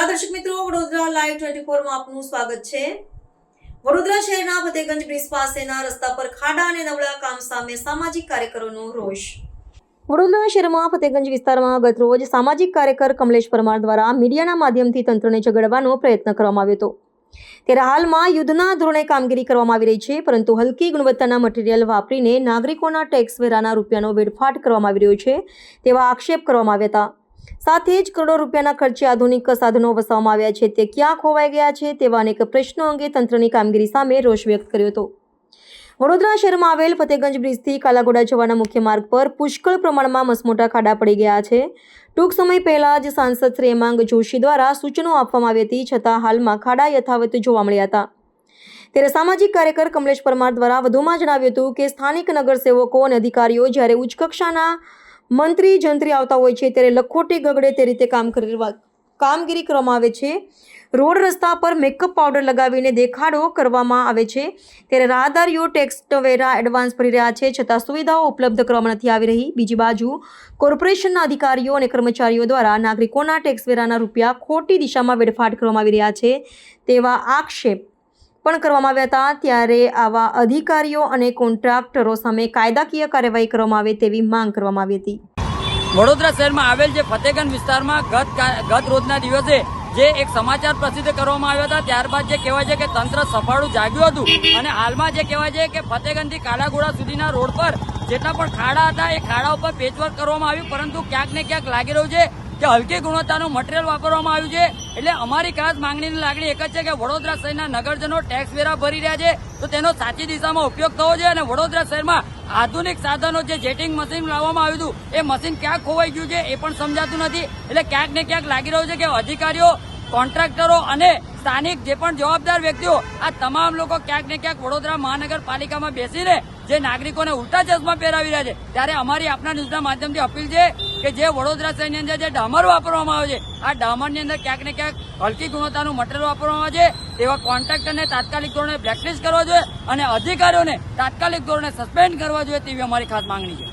નમસ્કાર દર્શક મિત્રો, વડોદરા લાઈવ 24 માં આપનું સ્વાગત છે। વડોદરા શહેરના ફતેગંજ બ્રિજ પાસેના રસ્તા પર ખાડા અને નબળા કામ સામે સામાજિક કાર્યકરોનો રોષ। વડોદરા શહેરમાં ફતેગંજ વિસ્તારમાં ગતરોજ સામાજિક કાર્યકર કમલેશ પરમાર દ્વારા મીડિયાના માધ્યમથી તંત્રને ઝઘડવાનો પ્રયત્ન કરવામાં આવ્યો હતો। ત્યારે હાલમાં યુદ્ધના ધોરણે કામગીરી કરવામાં આવી રહી છે, પરંતુ હલકી ગુણવત્તાના મટીરીયલ વાપરીને નાગરિકોના ટેક્સ વેરાના રૂપિયાનો વેડફાટ કરવામાં આવી રહ્યો છે તેવા આક્ષેપ કરવામાં આવ્યા હતા। સાથે જ કરોડો રૂપિયાના ખર્ચે આધુનિક સાધનો વસાવવામાં આવ્યા છે, તે ક્યાં ખોવાઈ ગયા છે તેવા અનેક પ્રશ્નો અંગે તંત્રની કામગીરી સામે રોષ વ્યક્ત કર્યો હતો। વડોદરા શહેરમાં આવેલ ફતેગંજ બ્રિજથી કાલાઘોડા જવાના મુખ્ય માર્ગ પર પુષ્કળ પ્રમાણમાં મસમોટા ખાડા પડી ગયા છે। ટૂંક સમય પહેલા જ સાંસદ શ્રી હેમાંગ જોશી દ્વારા સૂચનો આપવામાં આવી હતી, છતાં હાલમાં ખાડા યથાવત જોવા મળ્યા હતા। ત્યારે સામાજિક કાર્યકર કમલેશ પરમાર દ્વારા વધુમાં જણાવ્યું હતું કે સ્થાનિક નગરસેવકો અને અધિકારીઓ જ્યારે ઉચ્ચ કક્ષાના મંત્રી જંત્રી આવતા હોય છે ત્યારે લખોટી ગગડે તે રીતે કામગીરી કરવામાં આવે છે। રોડ રસ્તા પર મેકઅપ પાવડર લગાવીને દેખાડો કરવામાં આવે છે। ત્યારે રાહદારીઓ ટેક્સ વેરા એડવાન્સ ભરી રહ્યા છે, છતાં સુવિધાઓ ઉપલબ્ધ કરવામાં નથી આવી રહી। બીજી બાજુ કોર્પોરેશનના અધિકારીઓ અને કર્મચારીઓ દ્વારા નાગરિકોના ટેક્સ વેરાના રૂપિયા ખોટી દિશામાં વેડફાટ કરવામાં આવી રહ્યા છે તેવા આક્ષેપ પણ કરવામાં આવ્યા હતા। ત્યારે આવા અધિકારીઓ અને કોન્ટ્રાક્ટરો સામે કાયદાકીય કાર્યવાહી કરવામાં આવે તેવી માંગ કરવામાં આવી હતી। વડોદરા શહેરમાં આવેલ જે ફતેગંજ વિસ્તારમાં ગત રોજના દિવસે જે એક સમાચાર પ્રસિદ્ધ કરવામાં આવ્યા હતા, ત્યારબાદ જે કહેવાય છે કે તંત્ર સફાળું જાગ્યું હતું અને હાલમાં જે કહેવાય છે કે ફતેગંજથી કાલાઘોડા સુધીના રોડ પર જેટલા પણ ખાડા હતા એ ખાડા ઉપર પેચવર્ક કરવામાં આવ્યું, પરંતુ ક્યાંક ને ક્યાંક લાગી રહ્યું છે કે હલકી ગુણવત્તાનું મટીરીયલ વાપરવામાં આવ્યું છે। એટલે અમારી ખાસ માંગણીની લાગણી એક જ છે કે વડોદરા શહેરના નગરજનો ટેક્સ વેરા ભરી રહ્યા છે તો તેનો સાચી દિશામાં ઉપયોગ થવો જોઈએ અને વડોદરા શહેરમાં આધુનિક સાધનો જે જેટિંગ મશીન લાવવામાં આવ્યું હતું એ મશીન ક્યાંક ખોવાઈ ગયું છે એ પણ સમજાતું નથી। એટલે ક્યાંક ને ક્યાંક લાગી રહ્યું છે કે અધિકારીઓ, કોન્ટ્રાક્ટરો અને સ્થાનિક જે પણ જવાબદાર વ્યક્તિઓ આ તમામ લોકો ક્યાંક ને ક્યાંક વડોદરા મહાનગરપાલિકામાં બેસીને જે નાગરિકોને ઉલટા ચશ્મા પહેરાવી રહ્યા છે। ત્યારે અમારી આપના ન્યૂઝના માધ્યમથી અપીલ છે કે જે વડોદરા શહેરની અંદર જે ડામર વાપરવામાં આવે છે આ ડામરની અંદર ક્યાંક ને ક્યાંક હલકી ગુણવત્તાનું મટીરીયલ વાપરવામાં આવે છે તેવા કોન્ટ્રાક્ટરને તાત્કાલિક ધોરણે બ્લેકલિસ્ટ કરવા જોઈએ અને અધિકારીઓને તાત્કાલિક ધોરણે સસ્પેન્ડ કરવા જોઈએ તેવી અમારી ખાસ માંગણી છે।